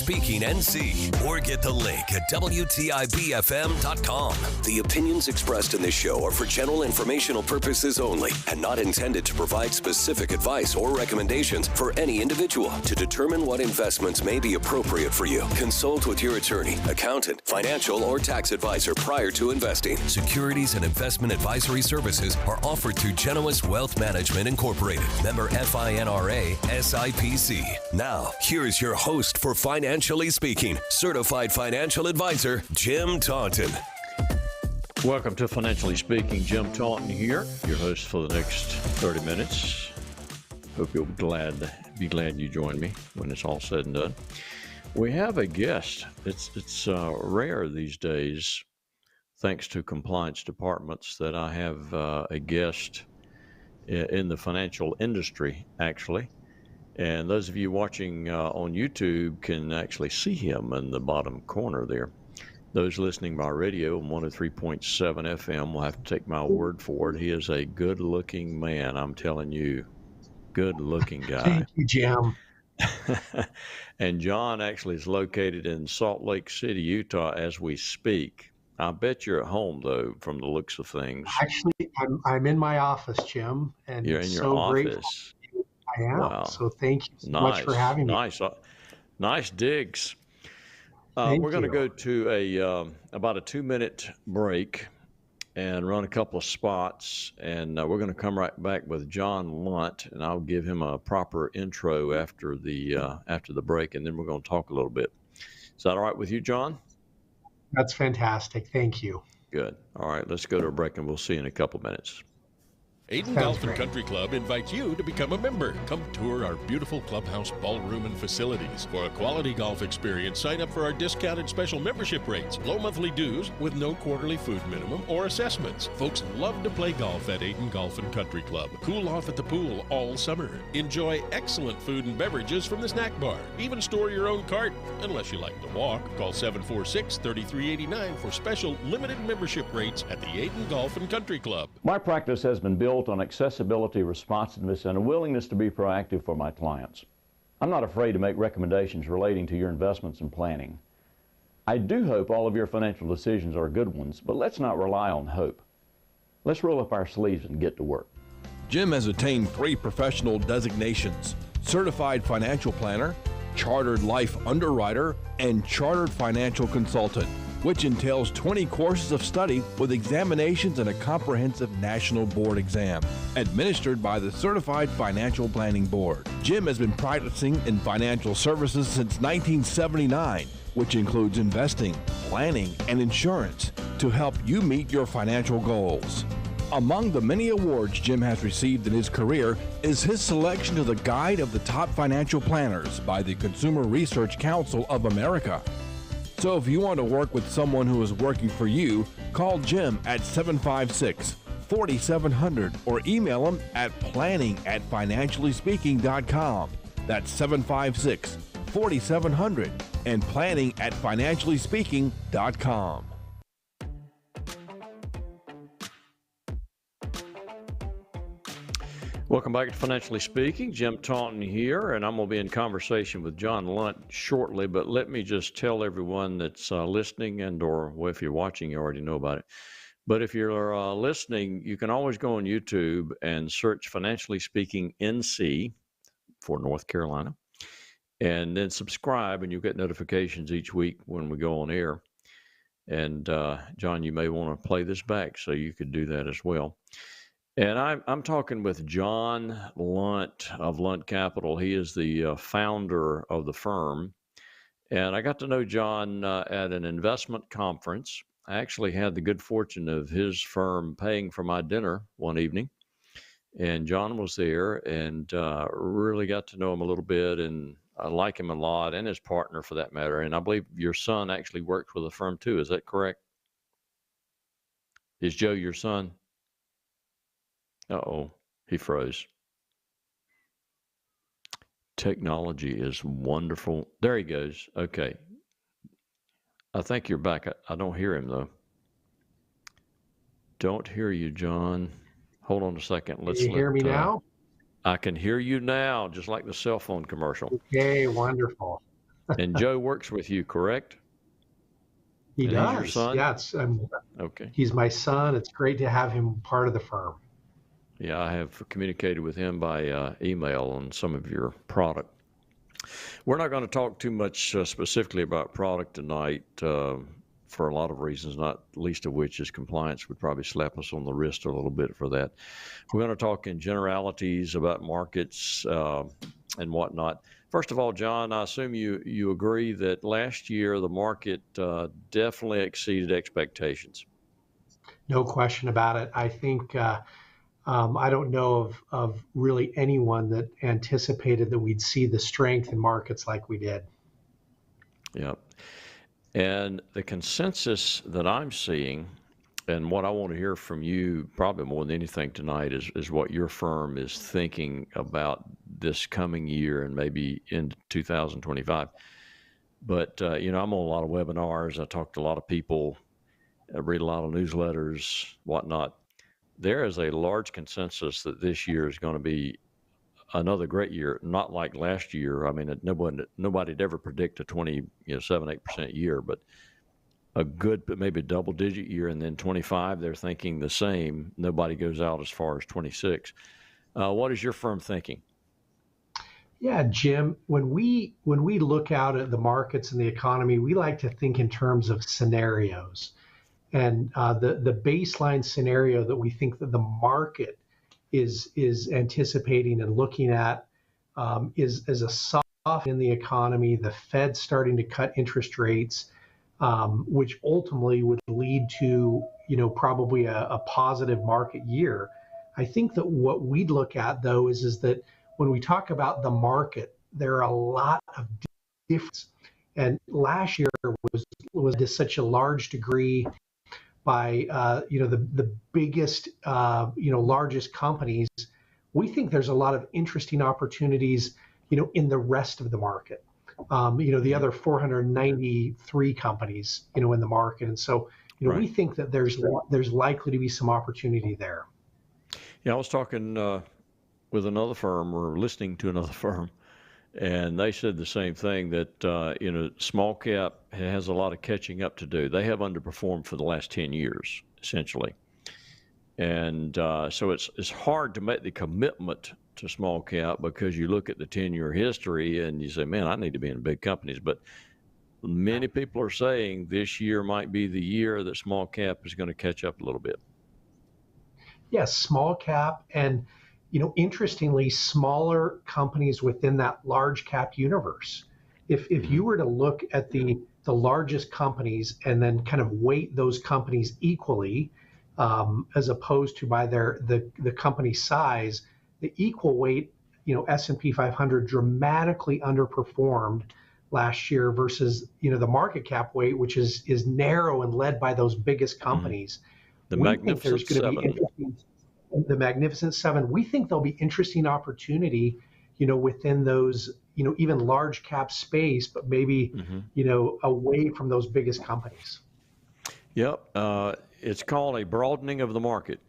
Speaking NC, or get the link at WTIBFM.com. The opinions expressed in this show are for general informational purposes only and not intended to provide specific advice or recommendations for any individual. To determine what investments may be appropriate for you, consult with your attorney, accountant, financial, or tax advisor prior to investing. Securities and investment advisory services are offered through Genois Wealth Management Incorporated, member FINRA SIPC. Now, here's your host for Financially Speaking, certified financial advisor, Jim Taunton. Welcome to Financially Speaking. Jim Taunton here, your host for the next 30 minutes. Hope you'll be glad you join me when it's all said and done. We have a guest. It's rare these days, thanks to compliance departments, that I have a guest in the financial industry, actually. And those of you watching on YouTube can actually see him in the bottom corner there. Those listening by radio on 103.7 FM will have to take my word for it. He is a good-looking man, I'm telling you. Good-looking guy. Thank you, Jim. And John actually is located in Salt Lake City, Utah, as we speak. I bet you're at home, though, from the looks of things. Actually, I'm in my office, Jim. And you're in your so office. Grateful. I am. Wow. So thank you so much for having me. Nice digs. We're going to go to about a 2-minute break and run a couple of spots, and we're going to come right back with John Lunt, and I'll give him a proper intro after the break, and then we're going to talk a little bit. Is that all right with you, John? That's fantastic. Thank you. Good. All right, let's go to a break, and we'll see you in a couple minutes. Aiden Golf and Country Club invites you to become a member. Come tour our beautiful clubhouse, ballroom, and facilities. For a quality golf experience, sign up for our discounted special membership rates, low monthly dues with no quarterly food minimum or assessments. Folks love to play golf at Aiden Golf and Country Club. Cool off at the pool all summer. Enjoy excellent food and beverages from the snack bar. Even store your own cart, unless you like to walk. Call 746-3389 for special limited membership rates at the Aiden Golf and Country Club. My practice has been built on accessibility, responsiveness, and a willingness to be proactive for my clients. I'm not afraid to make recommendations relating to your investments and planning. I do hope all of your financial decisions are good ones, but let's not rely on hope. Let's roll up our sleeves and get to work. Jim has attained 3 professional designations: Certified Financial Planner, Chartered Life Underwriter, and Chartered Financial Consultant, which entails 20 courses of study with examinations and a comprehensive national board exam, administered by the Certified Financial Planning Board. Jim has been practicing in financial services since 1979, which includes investing, planning, and insurance to help you meet your financial goals. Among the many awards Jim has received in his career is his selection to the Guide of the Top Financial Planners by the Consumer Research Council of America. So if you want to work with someone who is working for you, call Jim at 756-4700 or email him at planning@financiallyspeaking.com. That's 756-4700 and planning@financiallyspeaking.com. Welcome back to Financially Speaking. Jim Taunton here, and I'm going to be in conversation with John Lunt shortly, but let me just tell everyone that's listening well, if you're watching, you already know about it. But if you're listening, you can always go on YouTube and search Financially Speaking NC for North Carolina, and then subscribe, and you'll get notifications each week when we go on air. And John, you may want to play this back, so you could do that as well. And I'm talking with John Lunt of Lunt Capital. He is the founder of the firm. And I got to know John at an investment conference. I actually had the good fortune of his firm paying for my dinner one evening. And John was there, and really got to know him a little bit. And I like him a lot, and his partner for that matter. And I believe your son actually works with the firm too. Is that correct? Is Joe your son? Uh-oh, he froze. Technology is wonderful. There he goes. Okay. I think you're back. I don't hear him, though. Don't hear you, John. Hold on a second. Can you hear me now? I can hear you now, just like the cell phone commercial. Okay, wonderful. And Joe works with you, correct? He and does. He's your son? Yeah, okay. He's my son. It's great to have him part of the firm. Yeah, I have communicated with him by email on some of your product. We're not going to talk too much specifically about product tonight for a lot of reasons, not least of which is compliance would probably slap us on the wrist a little bit for that. We're going to talk in generalities about markets and whatnot. First of all, John, I assume you agree that last year the market definitely exceeded expectations. No question about it. I think I don't know of really anyone that anticipated that we'd see the strength in markets like we did. Yeah. And the consensus that I'm seeing, and what I want to hear from you probably more than anything tonight, is what your firm is thinking about this coming year and maybe into 2025. But, I'm on a lot of webinars. I talk to a lot of people, I read a lot of newsletters, whatnot. There is a large consensus that this year is going to be another great year, not like last year. I mean, nobody'd ever predict a 7-8% year, but a good, but maybe double-digit year, and then 25, they're thinking the same. Nobody goes out as far as 26. What is your firm thinking? Yeah, Jim, when we look out at the markets and the economy, we like to think in terms of scenarios. And the baseline scenario that we think that the market is anticipating and looking at is a soft in the economy, the Fed starting to cut interest rates, which ultimately would lead to probably a positive market year. I think that what we'd look at though is that when we talk about the market, there are a lot of differences. And last year was to such a large degree by the biggest largest companies. We think there's a lot of interesting opportunities in the rest of the market. The other 493 companies in the market, and so right. We think that there's likely to be some opportunity there. Yeah, I was talking with another firm or listening to another firm, and they said the same thing, that small cap has a lot of catching up to do. They have underperformed for the last 10 years, essentially. And so it's hard to make the commitment to small cap because you look at the 10-year history and you say, man, I need to be in big companies. But many people are saying this year might be the year that small cap is going to catch up a little bit. Yes, small cap and interestingly, smaller companies within that large cap universe. If you were to look at the largest companies and then kind of weight those companies equally, as opposed to by the company size, the equal weight, S&P 500 dramatically underperformed last year versus the market cap weight, which is narrow and led by those biggest companies. The Magnificent Seven. The Magnificent Seven. We think there'll be interesting opportunity, within those, even large cap space, but maybe, away from those biggest companies. Yep. It's called a broadening of the market.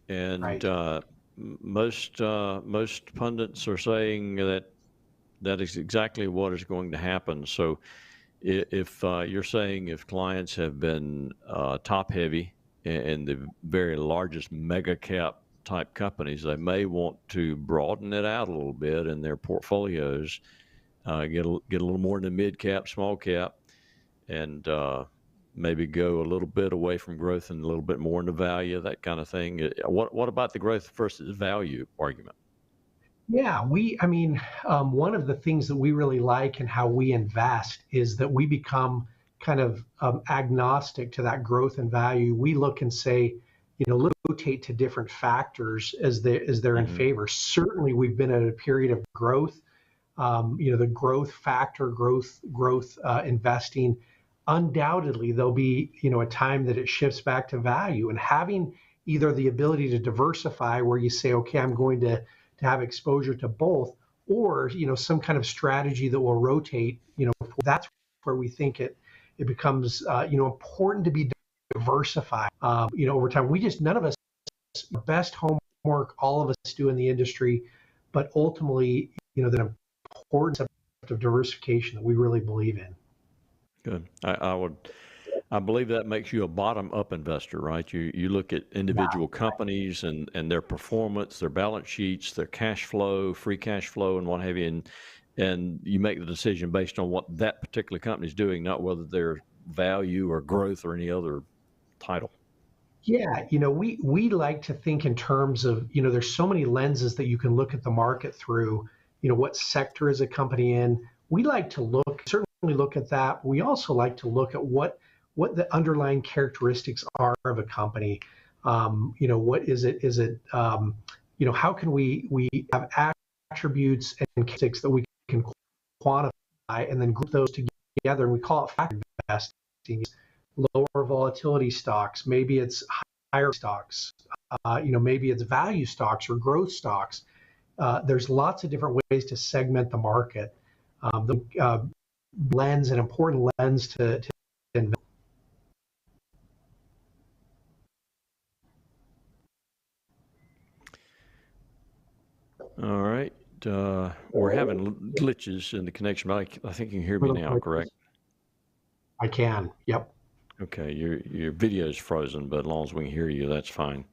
And right. Most pundits are saying that is exactly what is going to happen. So if you're saying if clients have been top heavy in the very largest mega cap type companies, they may want to broaden it out a little bit in their portfolios, get a little more in the mid cap, small cap, and maybe go a little bit away from growth and a little bit more into value, that kind of thing. What about the growth versus value argument? Yeah, one of the things that we really like and how we invest is that we become kind of agnostic to that growth and value. We look and say, rotate to different factors as they're in favor. Certainly, we've been at a period of growth. The growth factor, growth investing. Undoubtedly, there'll be a time that it shifts back to value, and having either the ability to diversify, where you say, okay, I'm going to have exposure to both, or some kind of strategy that will rotate. That's where we think it becomes important to be diversified. Over time, none of us, best homework all of us do in the industry, but ultimately, the importance of of diversification that we really believe in. Good. I believe that makes you a bottom-up investor, right? You look at individual companies and their performance, their balance sheets, their cash flow, free cash flow, and what have you, and you make the decision based on what that particular company is doing, not whether their value or growth or any other title. Yeah, we like to think in terms of, there's so many lenses that you can look at the market through. What sector is a company in? We like to certainly look at that. We also like to look at what the underlying characteristics are of a company. What is it? Is it, how can we have attributes and characteristics that we can quantify and then group those together, and we call it factor investing. Lower volatility stocks, maybe it's higher stocks, maybe it's value stocks or growth stocks. There's lots of different ways to segment the market. The lens, an important lens to invest. All right. We're having glitches in the connection, but I think you can hear me now, correct? I can. Yep. Okay. Your video is frozen, but as long as we can hear you, that's fine.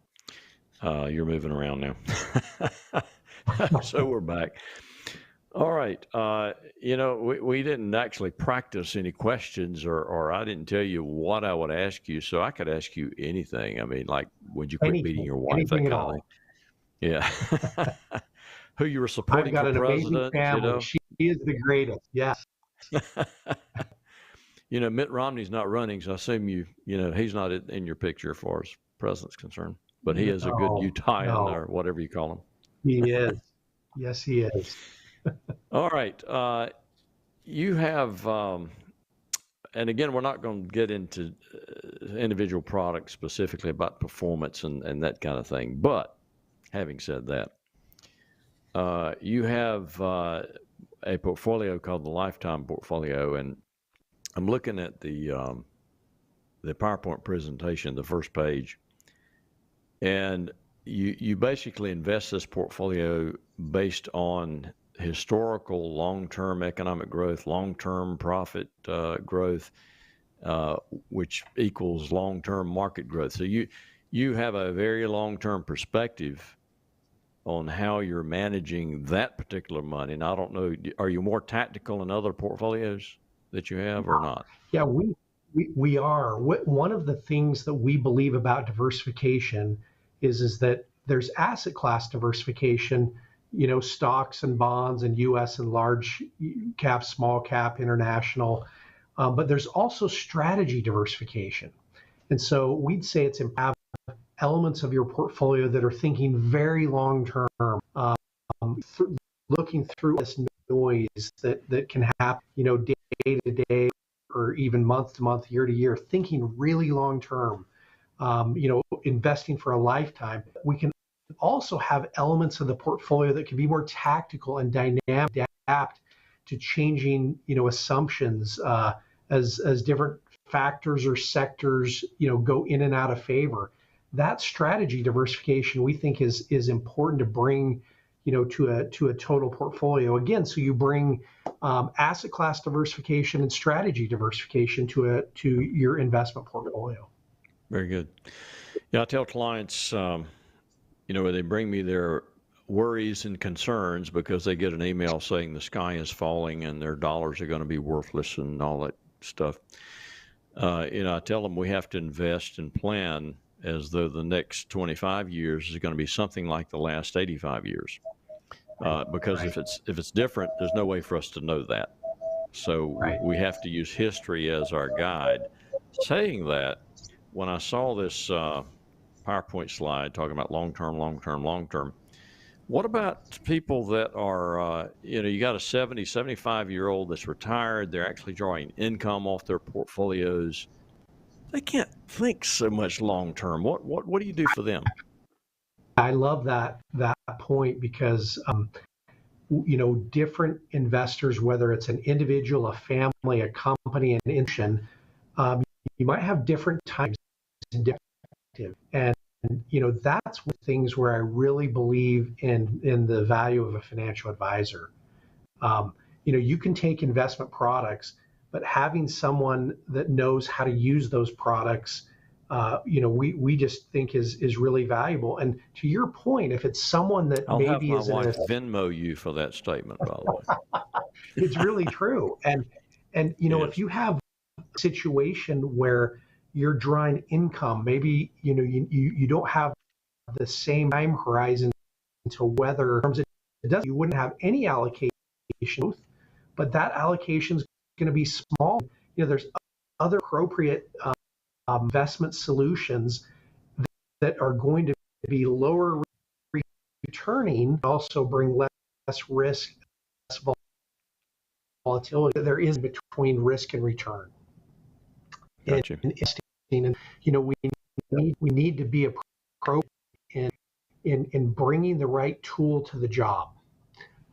You're moving around now. So we're back. All right. We didn't actually practice any questions, or I didn't tell you what I would ask you, so I could ask you anything. I mean, like, would you quit beating your wife? That kind of thing. Yeah. Who you were supporting for president? Family. She is the greatest. Yes. Mitt Romney's not running, so I assume he's not in your picture as far as president's concerned. But he is a good Utahian or whatever you call him. He is. Yes, he is. All right. You have, and again, we're not going to get into individual products specifically about performance and that kind of thing. But having said that, you have a portfolio called the Lifetime Portfolio, and I'm looking at the PowerPoint presentation, the first page, and you basically invest this portfolio based on historical long-term economic growth, long-term profit growth, which equals long-term market growth. So you have a very long-term perspective on how you're managing that particular money. And I don't know, are you more tactical in other portfolios that you have or not? Yeah, we are. One of the things that we believe about diversification is that there's asset class diversification, stocks and bonds and U.S. and large cap, small cap, international. But there's also strategy diversification. And so we'd say it's important to have elements of your portfolio that are thinking very long term, looking through this noise that can happen, day to day or even month to month, year to year, thinking really long term, investing for a lifetime. We can also have elements of the portfolio that can be more tactical and dynamic, adapt to changing, assumptions as different factors or sectors, go in and out of favor. That strategy diversification we think is important to bring, to a total portfolio. Again, so you bring asset class diversification and strategy diversification to your investment portfolio. Very good. Yeah, I tell clients, when they bring me their worries and concerns because they get an email saying the sky is falling and their dollars are going to be worthless and all that stuff. I tell them we have to invest and plan as though the next 25 years is going to be something like the last 85 years. Because if it's different, there's no way for us to know that. So we have to use history as our guide. Saying that, when I saw this PowerPoint slide talking about long-term, what about people that are, you got a 70, 75-year-old that's retired, they're actually drawing income off their portfolios. They can't think so much long-term. What do you do for them? I love that point because, different investors, whether it's an individual, a family, a company, an institution, you might have different times and different, and that's one of the things where I really believe in the value of a financial advisor. you can take investment products, but having someone that knows how to use those products, we just think is really valuable. And to your point, if it's someone that I'll have maybe my is in wife Venmo you for that statement, by the way. it's really true. And if you have a situation where you're drawing income, maybe you don't have the same time horizon to weather terms, you wouldn't have any allocation, but that allocation is going to be small. There's other appropriate investment solutions that are going to be lower returning, also bring less risk, less volatility. There is between risk and return. Gotcha. And we need to be appropriate in bringing the right tool to the job,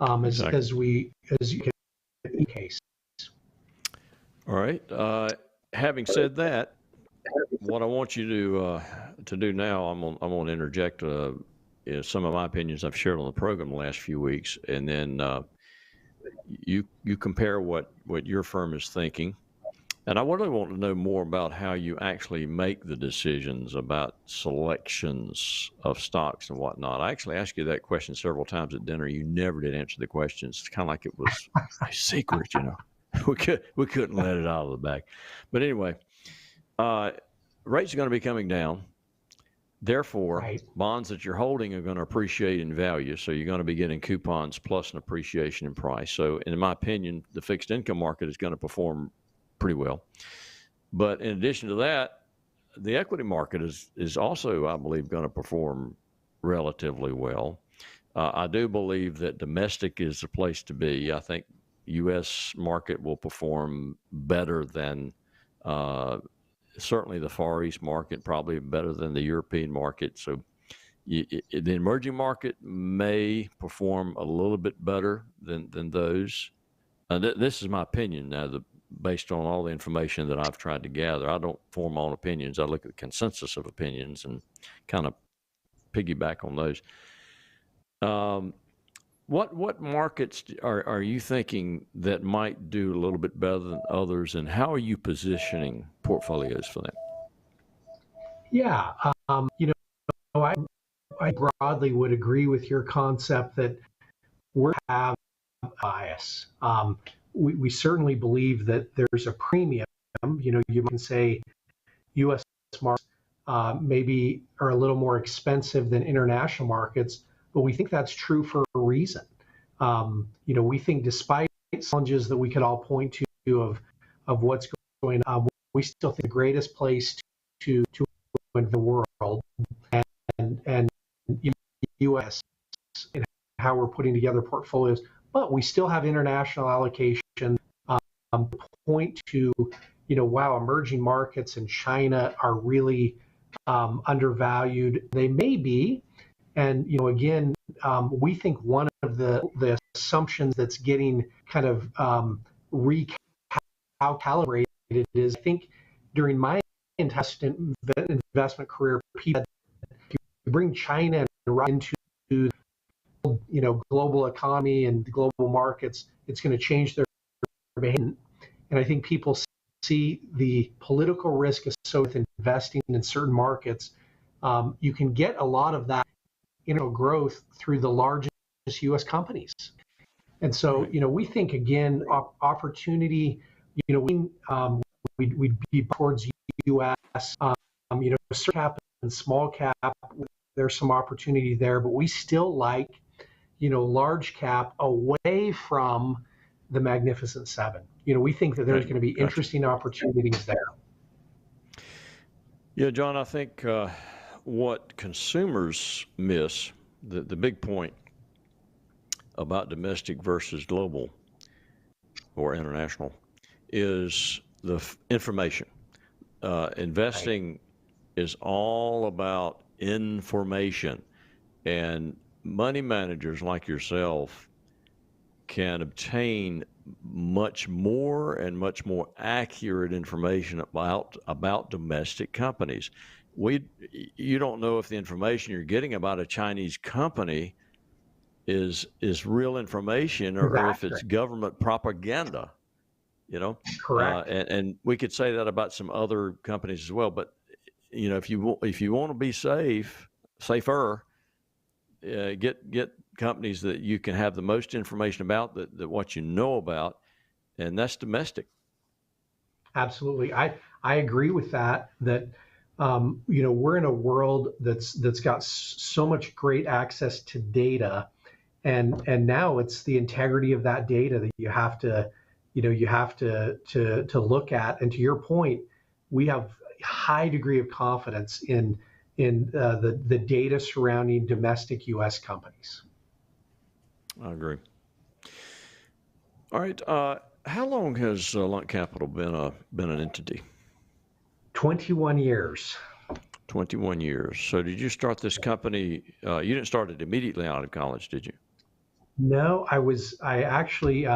Exactly. as you can in case. All right. Having said that, what I want you to do now, I'm going to interject some of my opinions I've shared on the program the last few weeks, and then you compare what your firm is thinking. And I really want to know more about how you actually make the decisions about selections of stocks and whatnot. I actually asked you that question several times at dinner. You never did answer the questions. It's kind of like it was a secret, We couldn't let it out of the bag. But anyway, rates are going to be coming down. Therefore, Right. bonds that you're holding are going to appreciate in value. So you're going to be getting coupons plus an appreciation in price. So in my opinion, the fixed income market is going to perform pretty well. But in addition to that, the equity market is also, I believe, going to perform relatively well. I do believe that domestic is the place to be. I think U.S. market will perform better than certainly the Far East market, probably better than the European market. So the emerging market may perform a little bit better than those. This is my opinion now, based on all the information that I've tried to gather. I don't form my own opinions. I look at the consensus of opinions and kind of piggyback on those. What markets are you thinking that might do a little bit better than others, and how are you positioning portfolios for them? Yeah, I broadly would agree with your concept that we have bias. We certainly believe that there's a premium. You can say U.S. markets maybe are a little more expensive than international markets, but we think that's true for a reason. We think despite challenges that we could all point to of what's going on, we still think the greatest place to in the world and U.S. and how we're putting together portfolios, but we still have international allocation. Point to, wow, emerging markets in China are really undervalued. They may be, and again, we think one of the assumptions that's getting kind of recalibrated is, I think during my investment career, people, if you bring China into global economy and global markets, it's going to change their behavior. And I think people see the political risk associated with investing in certain markets. You can get a lot of that growth through the largest U.S. companies. And so, we think, again, opportunity, we'd be towards U.S., certain cap and small cap, there's some opportunity there, but we still like, large cap away from the Magnificent Seven. We think that there's going to be interesting opportunities there. Yeah, John, I think what consumers miss, the big point about domestic versus global or international, is the information. Investing is all about information, and money managers like yourself can obtain much more and much more accurate information about domestic companies. You don't know if the information you're getting about a Chinese company is real information, or if it's government propaganda. Correct. And we could say that about some other companies as well. But if you want to be safer, get companies that you can have the most information about, that what you know about, and that's domestic. Absolutely, I agree with that. We're in a world that's got so much great access to data, and now it's the integrity of that data that you have to look at. And to your point, we have a high degree of confidence in the data surrounding domestic U.S. companies. I agree. All right. How long has Lunt Capital been an entity? 21 years. 21 years. So did you start this company? You didn't start it immediately out of college, did you? No, I actually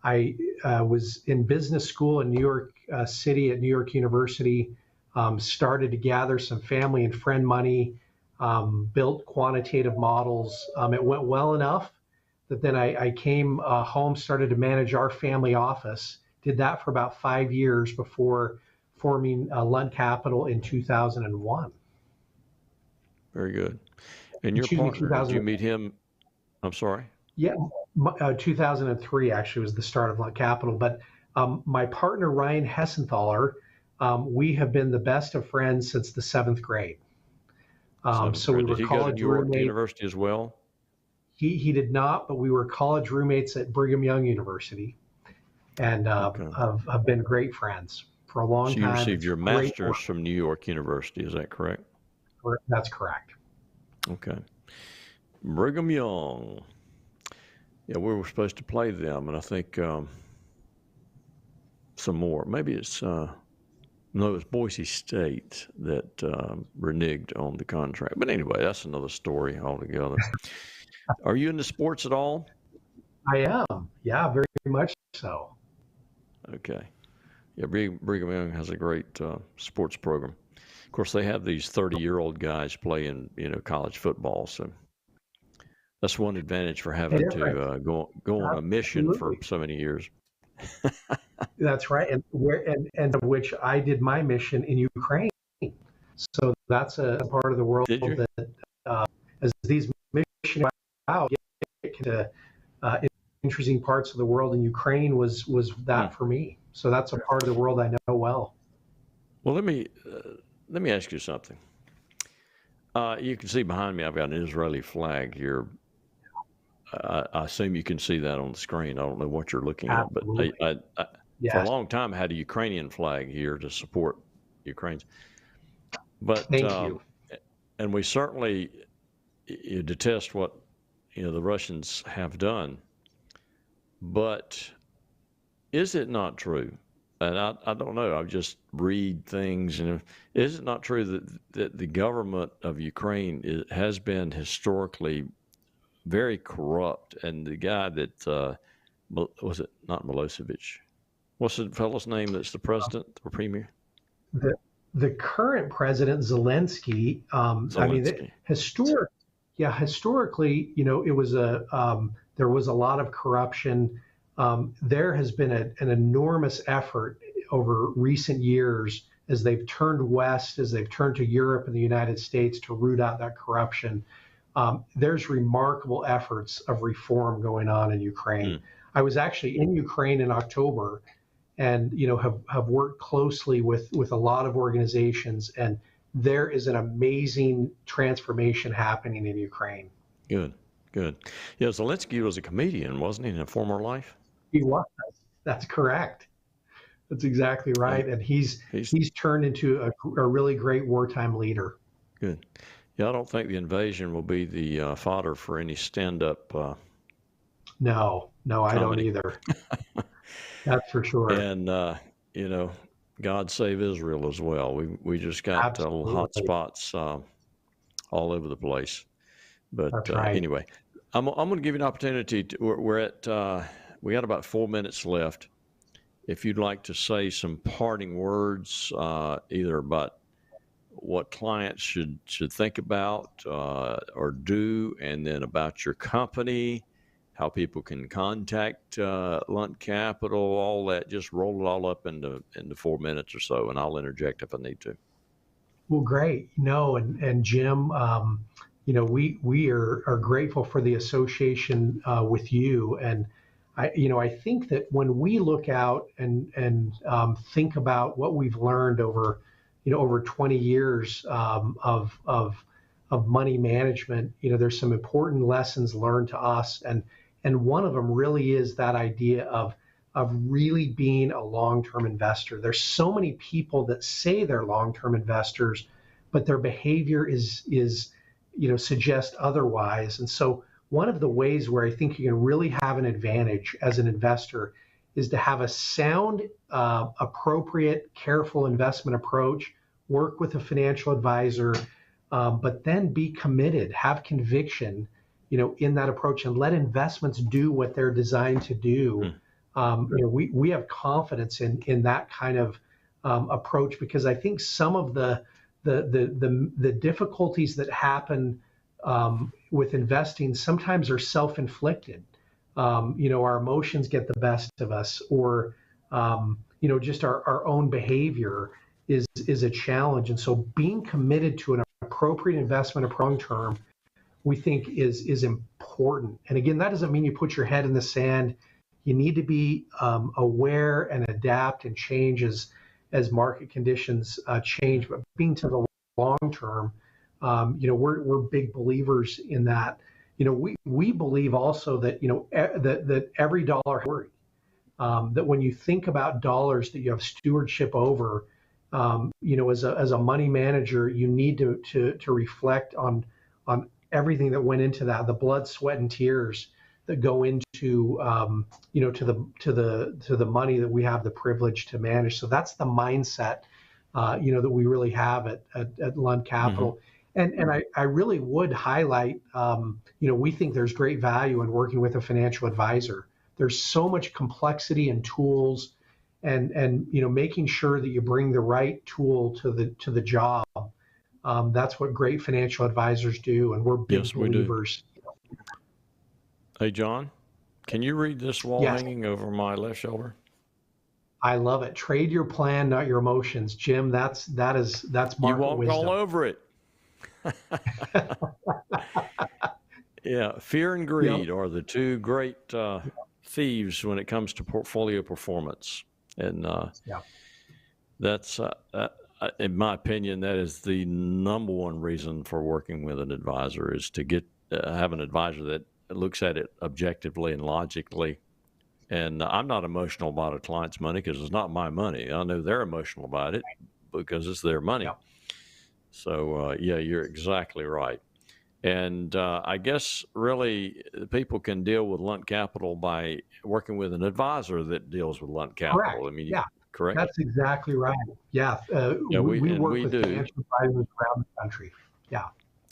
was in business school in New York City at New York University. Started to gather some family and friend money, built quantitative models. It went well enough that then I came home, started to manage our family office. Did that for about 5 years before forming Lunt Capital in 2001. Very good. And your partner, did you meet him? I'm sorry? Yeah, 2003 actually was the start of Lunt Capital. But my partner, Ryan Hessenthaler, we have been the best of friends since the 7th grade. So we were did he college go to New York roommates. University as well? He did not, but we were college roommates at Brigham Young University, and have been great friends for a long time. So you received your master's from New York University, is that correct? That's correct. Okay. Brigham Young. Yeah, we were supposed to play them, and I think some more. Maybe it's no, it was Boise State that reneged on the contract. But anyway, that's another story altogether. Are you into sports at all? I am. Yeah, very much so. Okay. Yeah, Brigham Young has a great sports program. Of course, they have these 30-year-old guys playing, college football. So that's one advantage for having to go on a mission for so many years. That's right, and of which I did my mission in Ukraine. So that's a part of the world that, as these missions out, get to interesting parts of the world, and Ukraine was that for me. So that's a part of the world I know well. Well, let me ask you something. You can see behind me, I've got an Israeli flag here. I assume you can see that on the screen. I don't know what you're looking at, but for a long time I had a Ukrainian flag here to support Ukrainians. But thank you. And we certainly detest what the Russians have done. But is it not true? And I don't know. I just read things, and is it not true that the government of Ukraine has been historically very corrupt? And the guy that was it not Milosevic? What's the fellow's name that's the president or premier? The current president, Zelensky. I mean, historically, it was there was a lot of corruption. There has been an enormous effort over recent years as they've turned west, as they've turned to Europe and the United States to root out that corruption. There's remarkable efforts of reform going on in Ukraine. I was actually in Ukraine in October, and have worked closely with a lot of organizations, and there is an amazing transformation happening in Ukraine. Good. Yeah, Zelensky was a comedian, wasn't he, in a former life? He was. That's correct. That's exactly right. And he's turned into a really great wartime leader. Good. Yeah, I don't think the invasion will be the fodder for any stand-up. No, I don't either. That's for sure. And God save Israel as well. We just got little hot spots all over the place. But right. Anyway, I'm going to give you an opportunity. We got about 4 minutes left. If you'd like to say some parting words, either about what clients should think about or do, and then about your company, how people can contact Lunt Capital, all that. Just roll it all up into 4 minutes or so, and I'll interject if I need to. Well, great. And Jim, we are grateful for the association with you. And I think that when we look out and think about what we've learned over 20 years of money management, there's some important lessons learned to us, and one of them really is that idea of really being a long-term investor. There's so many people that say they're long-term investors, but their behavior is suggest otherwise. And so one of the ways where I think you can really have an advantage as an investor is to have a sound, appropriate, careful investment approach, work with a financial advisor, but then be committed, have conviction, in that approach, and let investments do what they're designed to do. We have confidence in that kind of approach, because I think some of the difficulties that happen with investing sometimes are self-inflicted. Our emotions get the best of us, or just our own behavior is a challenge. And so being committed to an appropriate investment long term, we think is important. And again, that doesn't mean you put your head in the sand. You need to be aware and adapt and change as market conditions change. But being to the long term, we're big believers in that. We believe also that that every dollar worry. That when you think about dollars that you have stewardship over, as a money manager, you need to reflect on everything that went into that, the blood, sweat, and tears that go into to the money that we have the privilege to manage. So that's the mindset that we really have at Lunt Capital. Mm-hmm. And I really would highlight, we think there's great value in working with a financial advisor. There's so much complexity and tools, and making sure that you bring the right tool to the job. That's what great financial advisors do, and we're big believers. Hey, John, can you read this wall hanging over my left shoulder? I love it. Trade your plan, not your emotions, Jim. That's market wisdom. You walked all over it. Yeah, fear and greed are the two great thieves when it comes to portfolio performance, and that's. In my opinion, that is the number one reason for working with an advisor, is to have an advisor that looks at it objectively and logically. And I'm not emotional about a client's money because it's not my money. I know they're emotional about it because it's their money. Yeah. So, you're exactly right. And I guess really people can deal with Lunt Capital by working with an advisor that deals with Lunt Capital. Correct. I mean, correct? That's exactly right. Yeah. We work with financial advisors around the country. Yeah.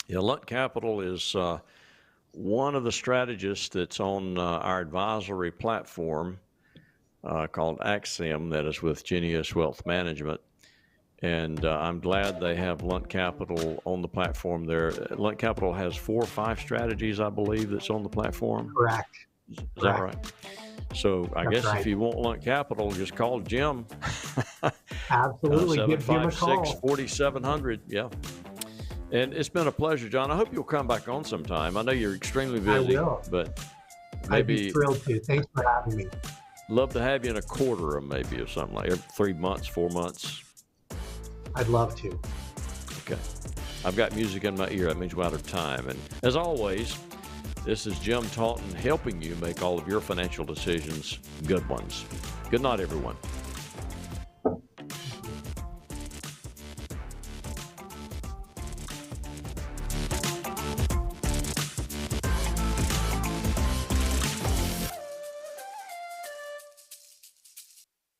Yeah, Lunt Capital is one of the strategists that's on our advisory platform called Axiom, that is with Genius Wealth Management. And I'm glad they have Lunt Capital on the platform there. Lunt Capital has 4 or 5 strategies, I believe, that's on the platform. Correct. Is that right? So I guess if you want Lunt Capital, just call Jim. Absolutely. Give Jim a call. 756-4700. Yeah. And it's been a pleasure, John. I hope you'll come back on sometime. I know you're extremely busy. I will. But I'd be thrilled to. Thanks for having me. Love to have you in a quarter, or maybe, or something like 3 months, 4 months. I'd love to. Okay. I've got music in my ear. That means we're out of time. And as always, this is Jim Taunton helping you make all of your financial decisions good ones. Good night, everyone.